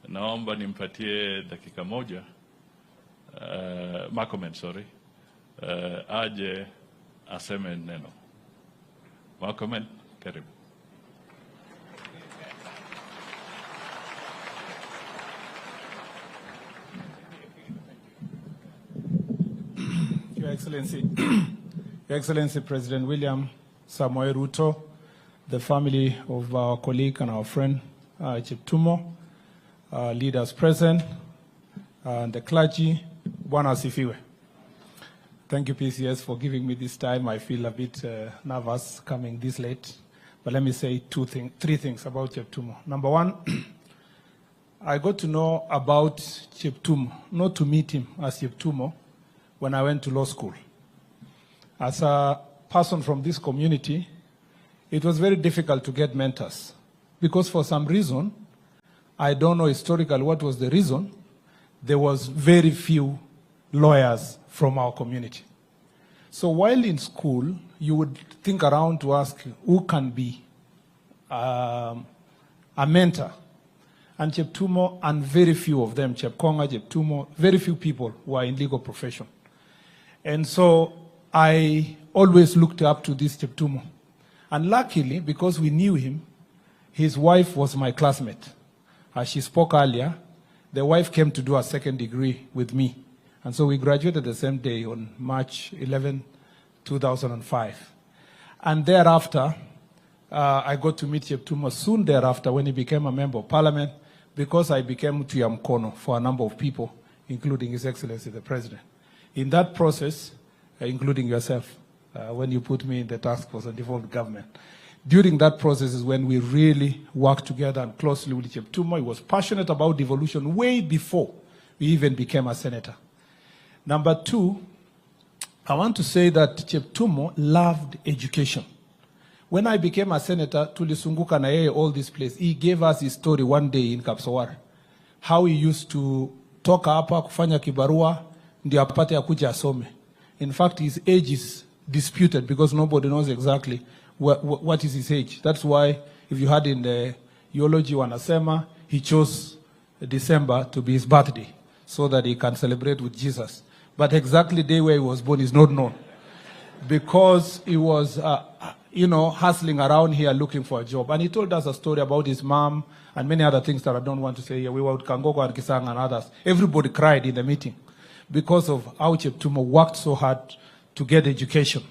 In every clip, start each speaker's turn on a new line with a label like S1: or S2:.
S1: naomba nimpatie dakika moja Murkomen, aje aseme neno. Murkomen, karibu.
S2: Your Excellency, Your Excellency President William Samoei Ruto, the family of our colleague and our friend Cheptumo, leaders present, and the clergy, Bwana asifiwe. Thank you, PCS, for giving me this time. I feel a bit nervous coming this late, but let me say three things about Cheptumo. Number one, I got to know about Cheptumo, not to meet him as Cheptumo, when I went to law school. As a person from this community, it was very difficult to get mentors because for some reason, I don't know historically what was the reason, there was very few lawyers from our community. So while in school, you would think around to ask who can be a mentor. And Cheptumo, and very few of them, Chepkonga, Cheptumo, very few people were in legal profession. And so I always looked up to this Cheptumo. And luckily, because we knew him, his wife was my classmate. As she spoke earlier, the wife came to do a second degree with me. And so we graduated the same day on March 11, 2005. And thereafter, I got to meet Cheptumo soon thereafter when he became a member of parliament, because I became Mtuya Mkono for a number of people, including His Excellency the President. In that process, including yourself, when you put me in the task force on devolved government, during that process is when we really worked together and closely with Cheptumo. He was passionate about devolution way before we even became a senator. Number two, I want to say that Cheptumo loved education. When I became a senator, tulisunguka na yeye all this place. He gave us his story one day in Kapsawar, how he used to toka hapa kufanya kibarua ndio apate akuja asome. In fact, his age is disputed because nobody knows exactly what is his age. That's why, if you had in the eulogy wanasema, he chose December to be his birthday so that he can celebrate with Jesus. But exactly the day where he was born is not known because he was, hustling around here looking for a job. And he told us a story about his mom and many other things that I don't want to say here. We were with Kangogo and Kisang and others. Everybody cried in the meeting because of how Cheptumo worked so hard to get education.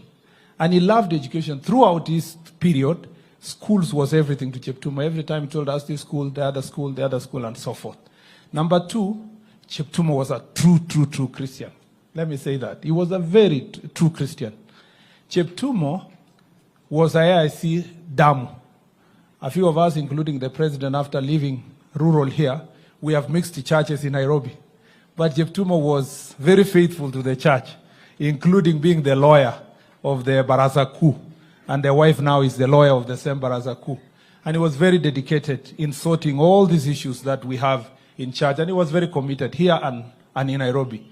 S2: And he loved education. Throughout this period, schools was everything to Cheptumo. Every time he told us this school, the other school, the other school, and so forth. Number two, Cheptumo was a true Christian. Let me say that. He was a very true Christian. Cheptumo was a AIC Damu. A few of us, including the president, after leaving rural here, we have mixed churches in Nairobi. But Cheptumo was very faithful to the church, including being the lawyer of the Baraza Kuu. And the wife now is the lawyer of the same Baraza Kuu. And he was very dedicated in sorting all these issues that we have in church. And he was very committed here and in Nairobi.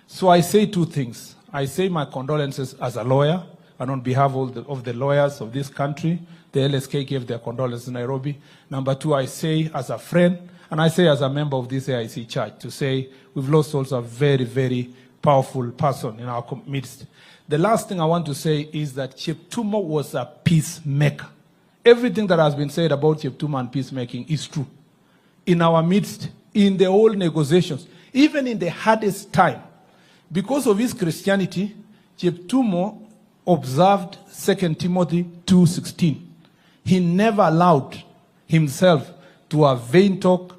S2: So I say two things. I say my condolences as a lawyer, and on behalf of the lawyers of this country, the LSK gave their condolences in Nairobi. Number two, I say as a friend, and I say as a member of this AIC church, to say we've lost also a very, very powerful person in our midst. The last thing I want to say is that Cheptumo was a peacemaker. Everything that has been said about Cheptumo and peacemaking is true. In our midst, in the whole negotiations, even in the hardest time, because of his Christianity, Cheptumo observed 2 Timothy 2:16. He never allowed himself to have vain talk,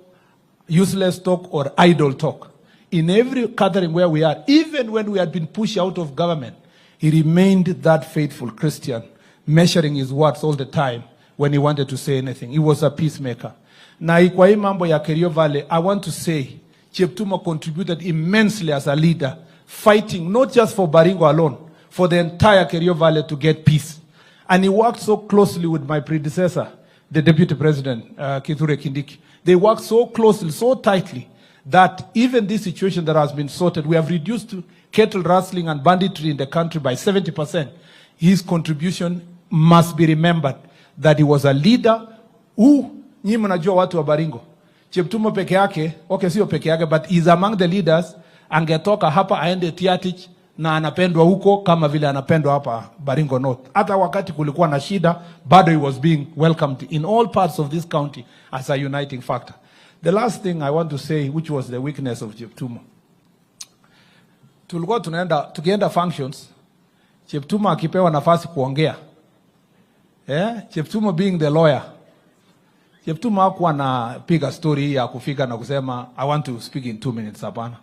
S2: useless talk, or idle talk. In every gathering where we are, even when we had been pushed out of government, he remained that faithful Christian, measuring his words all the time when he wanted to say anything. He was a peacemaker. Na kwa hii mambo ya Kerio Valley, I want to say Cheptumo contributed immensely as a leader, fighting not just for Baringo alone, for the entire Kerio Valley to get peace. And he worked so closely with my predecessor, the Deputy President, Kithure Kindiki. They worked so closely, so tightly, that even this situation that has been sorted, we have reduced cattle rustling and banditry in the country by 70%. His contribution must be remembered, that he was a leader who, nyi mnajua watu wa Baringo, Cheptumo peke yake, okay sio peke yake, but is among the leaders, angetoka hapa aende Tiatich na anapendwa huko kama vile anapendwa hapa Baringo North. Hata wakati kulikuwa na shida, bado he was being welcomed in all parts of this county as a uniting factor. The last thing I want to say, which was the weakness of Cheptumo. Tulikuwa tukienda functions, Cheptumo akipewa nafasi kuongea. Cheptumo being the lawyer. Cheptumo hakuwa na piga story ya kufika na kusema I want to speak in 2 minutes hapana.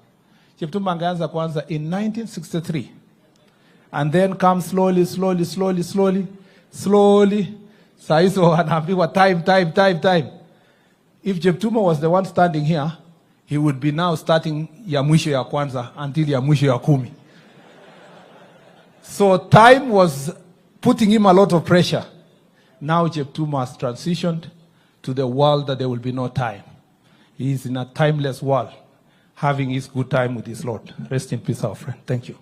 S2: Cheptumo angeanza kwanza in 1963 and then come slowly. Saa hizo anaambiwa time. If Cheptumo was the one standing here, he would be now starting ya mwisho ya kwanza until ya mwisho ya 10. So time was putting him a lot of pressure. Now Cheptumo has transitioned to the world that there will be no time. He is in a timeless world, having his good time with his Lord. Rest in peace, our friend. Thank you.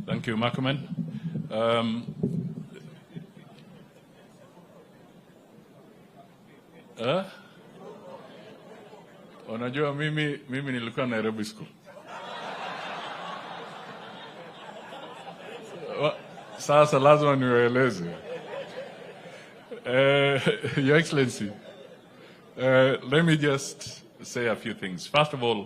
S1: Thank you, Murkomen. Unajua mimi nilikuwa Nairobi School. Sasa lazima niwaeleze. Your Excellency, let me just say a few things. First of all,